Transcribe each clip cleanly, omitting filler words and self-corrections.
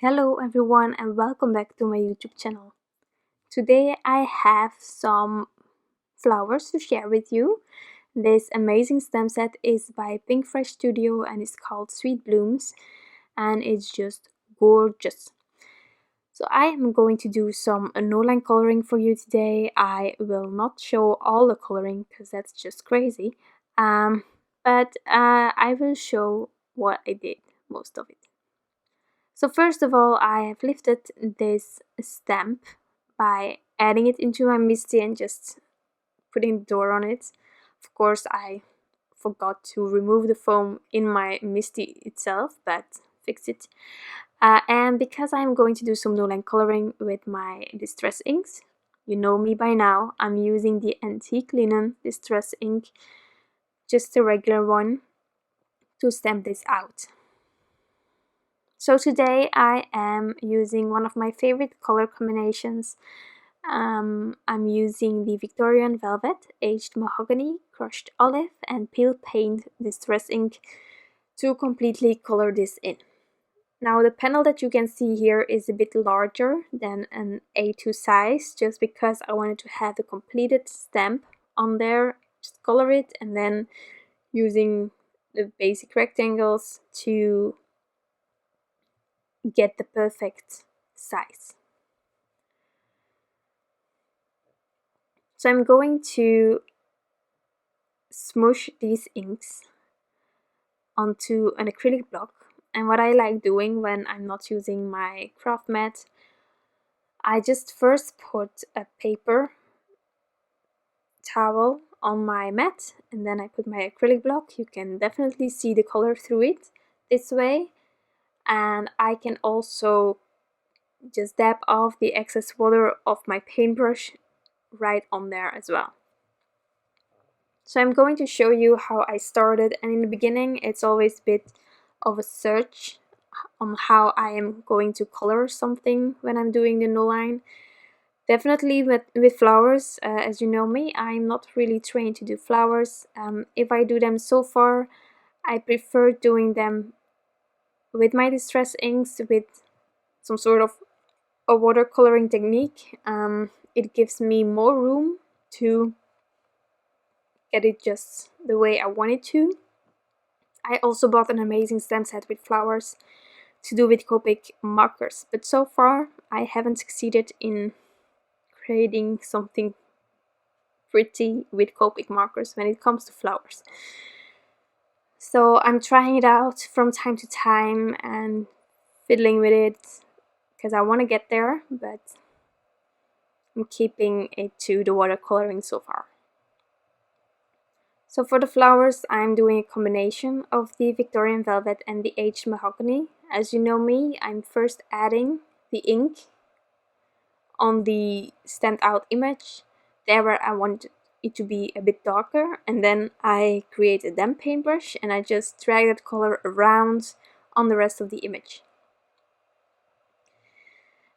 Hello everyone and welcome back to my YouTube channel. Today I have some flowers to share with you. This amazing stem set is by Pinkfresh Studio and it's called Sweet Blooms and it's just gorgeous. So I am going to do some no-line coloring for you today. I will not show all the coloring because that's just crazy, but I will show what I did, most of it. So first of all, I have lifted this stamp by adding it into my Misty and just putting the door on it. Of course, I forgot to remove the foam in my Misty itself, but fixed it. And because I'm going to do some no-line coloring with my distress inks, you know me by now, I'm using the antique linen distress ink, just a regular one, to stamp this out. So today I am using one of my favorite color combinations. I'm using the Victorian Velvet, Aged Mahogany, Crushed Olive and Peel Paint Distress Ink to completely color this in. Now the panel that you can see here is a bit larger than an A2 size, just because I wanted to have the completed stamp on there, just color it and then using the basic rectangles to get the perfect size. So I'm going to smoosh these inks onto an acrylic block, and what I like doing when I'm not using my craft mat, I just first put a paper towel on my mat and then I put my acrylic block. You can definitely see the color through it this way, and I can also just dab off the excess water of my paintbrush right on there as well. So I'm going to show you how I started, and in the beginning it's always a bit of a search on how I am going to color something when I'm doing the no line. Definitely with flowers, as you know me, I'm not really trained to do flowers. If I do them so far, I prefer doing them with my distress inks with some sort of a watercoloring technique. It gives me more room to get it just the way I want it to. I also bought an amazing stamp set with flowers to do with Copic markers, but so far I haven't succeeded in creating something pretty with Copic markers when it comes to flowers. So I'm trying it out from time to time and fiddling with it because I want to get there, but I'm keeping it to the watercoloring so far. So for the flowers, I'm doing a combination of the Victorian Velvet and the Aged Mahogany. As you know me, I'm first adding the ink on the stamped out image, there where I want it to be a bit darker, and then I create a damp paintbrush and I just drag that color around on the rest of the image.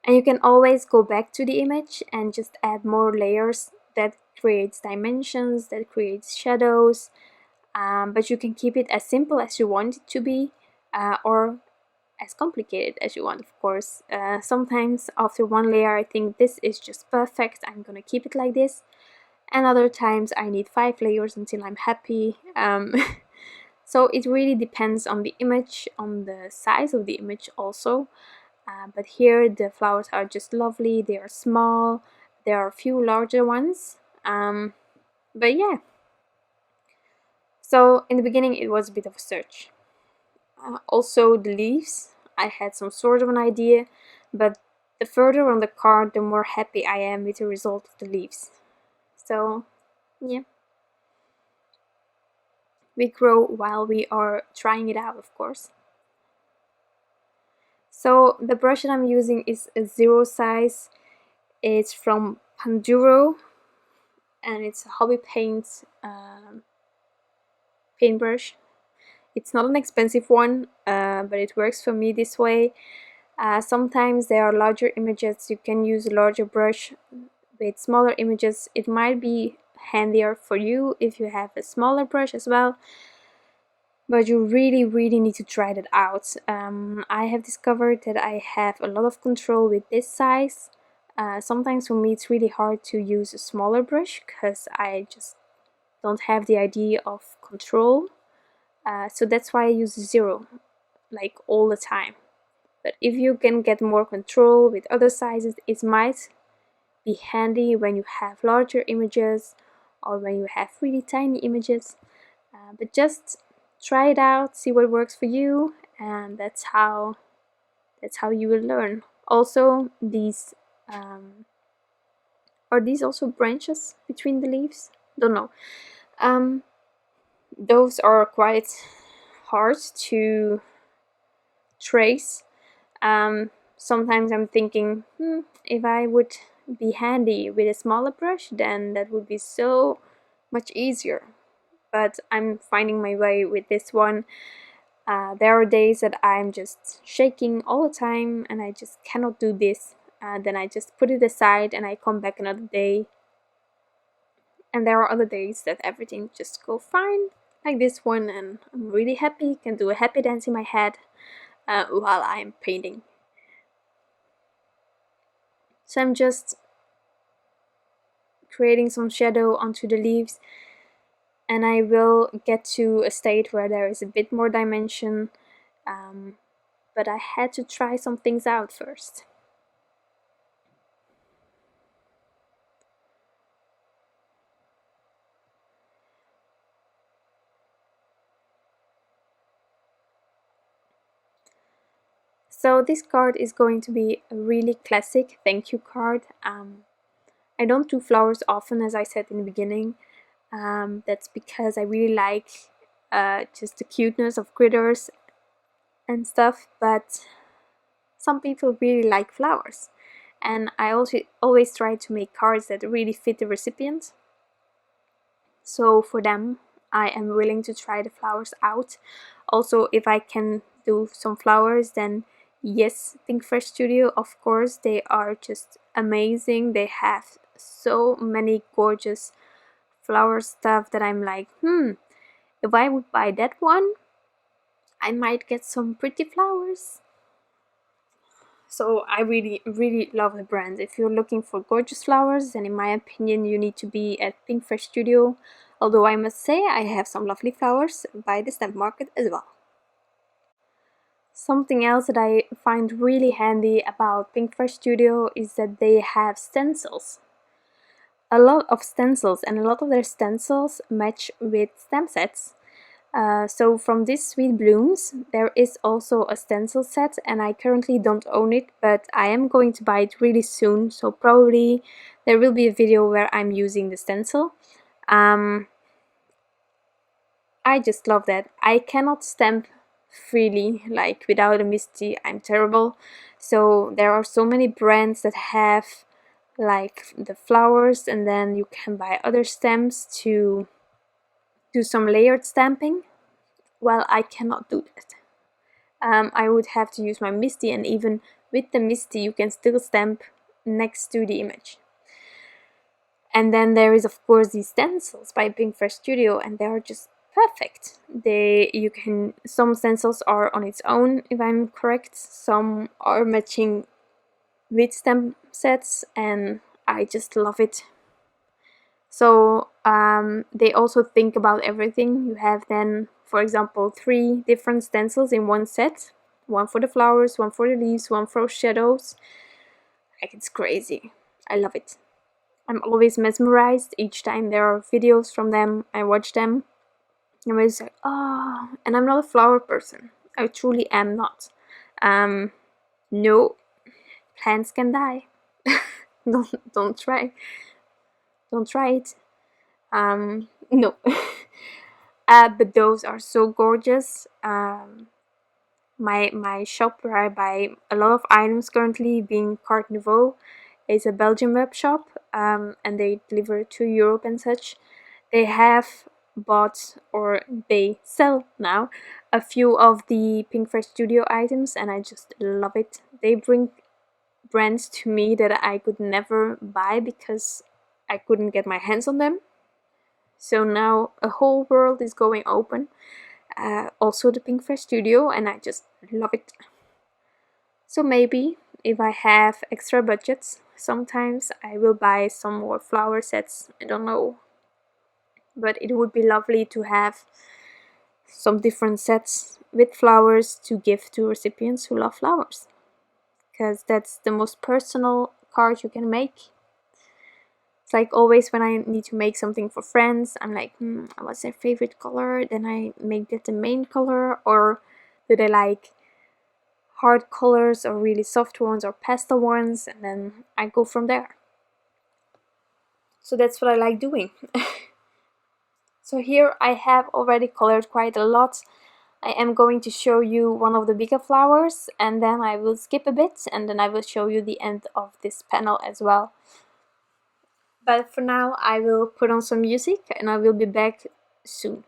And you can always go back to the image and just add more layers. That creates dimensions, that creates shadows, but you can keep it as simple as you want it to be, or as complicated as you want, of course. Sometimes after one layer I think this is just perfect, I'm gonna keep it like this, and other times I need 5 layers until I'm happy. So it really depends on the image, on the size of the image also. But here the flowers are just lovely, they are small, there are a few larger ones, but yeah. So in the beginning it was a bit of a search. Also the leaves, I had some sort of an idea, but the further on the card the more happy I am with the result of the leaves. So yeah, we grow while we are trying it out, of course. So the brush that I'm using is a 0 size. It's from Panduro and it's a hobby paint paintbrush. It's not an expensive one, but it works for me this way. Sometimes there are larger images, you can use a larger brush. With smaller images it might be handier for you if you have a smaller brush as well. but you really need to try that out. I have discovered that I have a lot of control with this size. Sometimes for me it's really hard to use a smaller brush because I just don't have the idea of control. So that's why I use 0 like all the time. But if you can get more control with other sizes, it might be handy when you have larger images or when you have really tiny images. But just try it out, see what works for you, and that's how you will learn. Also, these are these also branches between the leaves? Don't know. Those are quite hard to trace. Sometimes I'm thinking, if I would be handy with a smaller brush, then that would be so much easier. But I'm finding my way with this one. There are days that I'm just shaking all the time and I just cannot do this. Then I just put it aside and I come back another day. And there are other days that everything just go fine, like this one, and I'm really happy, can do a happy dance in my head while I'm painting. So I'm just creating some shadow onto the leaves, and I will get to a state where there is a bit more dimension, but I had to try some things out first. So this card is going to be a really classic thank you card. I don't do flowers often, as I said in the beginning. That's because I really like just the cuteness of critters and stuff, but some people really like flowers. And I also always try to make cards that really fit the recipient. So for them, I am willing to try the flowers out. Also, if I can do some flowers, then yes, Pinkfresh Studio, of course, they are just amazing. They have so many gorgeous flower stuff that I'm like, if I would buy that one, I might get some pretty flowers. So I really love the brand. If you're looking for gorgeous flowers, then in my opinion you need to be at Pinkfresh Studio. Although I must say I have some lovely flowers by the stamp market as well. Something else that I find really handy about Pinkfresh Studio is that they have stencils. A lot of stencils, and a lot of their stencils match with stamp sets. So from this Sweet Blooms, there is also a stencil set, and I currently don't own it, but I am going to buy it really soon, so probably there will be a video where I'm using the stencil. I just love that. I cannot stamp freely, like without a MISTI. I'm terrible. So there are so many brands that have like the flowers, and then you can buy other stamps to do some layered stamping. Well, I cannot do that. I would have to use my MISTI, and even with the MISTI you can still stamp next to the image. And then there is of course these stencils by Pinkfresh Studio, and they are just perfect. Some stencils are on its own, if I'm correct, some are matching with stamp sets, and I just love it. So they also think about everything. You have then, for example, 3 different stencils in one set. One for the flowers, one for the leaves, one for shadows. Like, it's crazy. I love it. I'm always mesmerized each time there are videos from them. I watch them. I'm always like, oh, and I'm not a flower person. I truly am not. No, plants can die. Don't try. Don't try it. No. But those are so gorgeous. My shop where I buy a lot of items currently, being Carte Nouveau, is a Belgian web shop, and they deliver to Europe and such. They have bought, or they sell now, a few of the Pinkfresh Studio items, and I just love it. They bring brands to me that I could never buy because I couldn't get my hands on them. So now a whole world is going open. also the Pinkfresh Studio, and I just love it. So maybe if I have extra budgets, sometimes I will buy some more flower sets. I don't know, but it would be lovely to have some different sets with flowers to give to recipients who love flowers, because that's the most personal card you can make. It's like always when I need to make something for friends, I'm like, what's their favorite color? Then I make that the main color, or do they like hard colors or really soft ones or pastel ones, and then I go from there. So that's what I like doing. So here I have already colored quite a lot. I am going to show you one of the bigger flowers, and then I will skip a bit, and then I will show you the end of this panel as well. But for now I will put on some music and I will be back soon.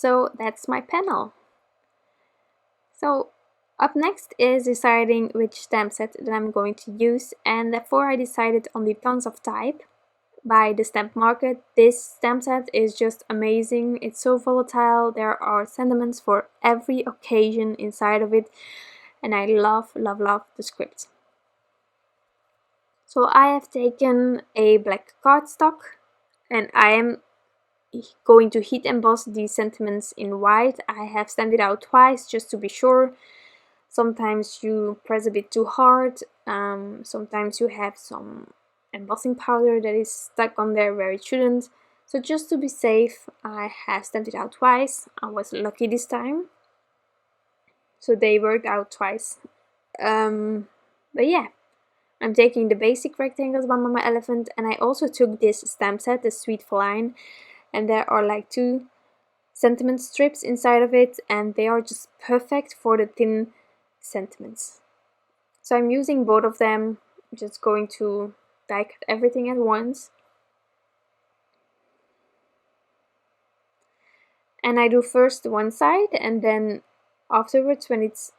So that's my panel. So up next is deciding which stamp set that I'm going to use, and therefore I decided on the Tons of Type by the Stamp Market. This stamp set is just amazing. It's so volatile. There are sentiments for every occasion inside of it, and I love the script. So I have taken a black cardstock and I am going to heat emboss these sentiments in white. I have stamped it out twice just to be sure. Sometimes you press a bit too hard, sometimes you have some embossing powder that is stuck on there where it shouldn't. So just to be safe, I have stamped it out twice. I was lucky this time. So they worked out twice. But yeah, I'm taking the basic rectangles by Mama Elephant, and I also took this stamp set, the Sweet Feline, and there are like 2 sentiment strips inside of it, and they are just perfect for the thin sentiments. So I'm using both of them. I'm just going to die cut everything at once. And I do first one side, and then afterwards, when it's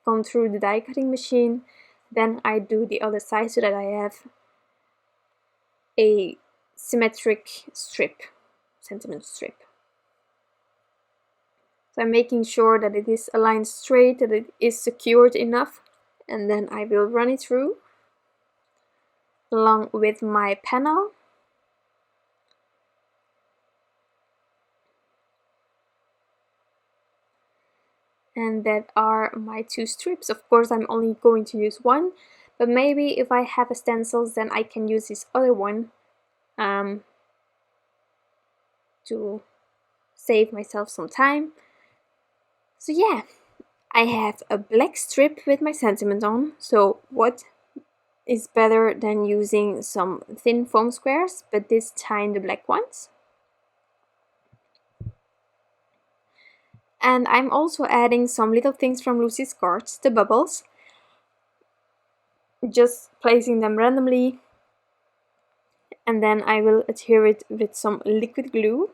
gone through the die cutting machine, then I do the other side so that I have a symmetric strip, sentiment strip. So I'm making sure that it is aligned straight, that it is secured enough, and then I will run it through along with my panel. And that are my 2 strips. Of course, I'm only going to use one, but maybe if I have a stencils, then I can use this other one to save myself some time. So yeah, I have a black strip with my sentiment on. So what is better than using some thin foam squares, but this time the black ones. And I'm also adding some little things from Lucy's cards, the bubbles. Just placing them randomly, and then I will adhere it with some liquid glue.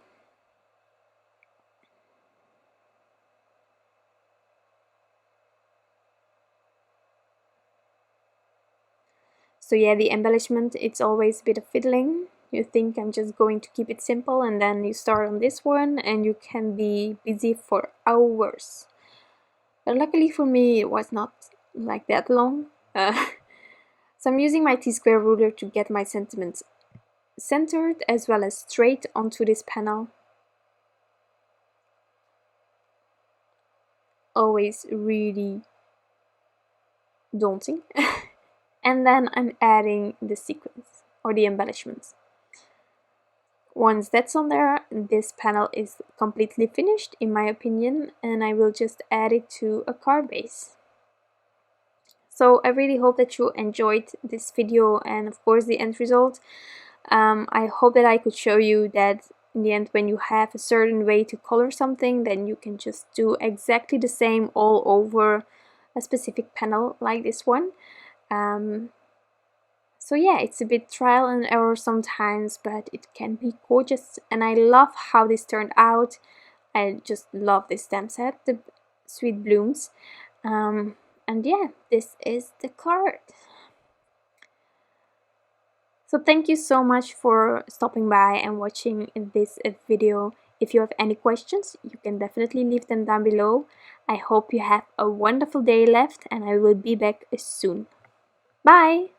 So yeah, the embellishment, it's always a bit of fiddling. You think I'm just going to keep it simple, and then you start on this one and you can be busy for hours. But luckily for me, it was not like that long. So I'm using my T-square ruler to get my sentiments centered as well as straight onto this panel. Always really daunting. And then I'm adding the sequins or the embellishments. Once that's on there, this panel is completely finished in my opinion, and I will just add it to a card base. So I really hope that you enjoyed this video and of course the end result. I hope that I could show you that in the end, when you have a certain way to color something, then you can just do exactly the same all over a specific panel like this one. So yeah, it's a bit trial and error sometimes, but it can be gorgeous, and I love how this turned out. I just love this stamp set, the Sweet Blooms. And yeah, this is the card. So thank you so much for stopping by and watching this video. If you have any questions, you can definitely leave them down below. I hope you have a wonderful day left, and I will be back soon. Bye!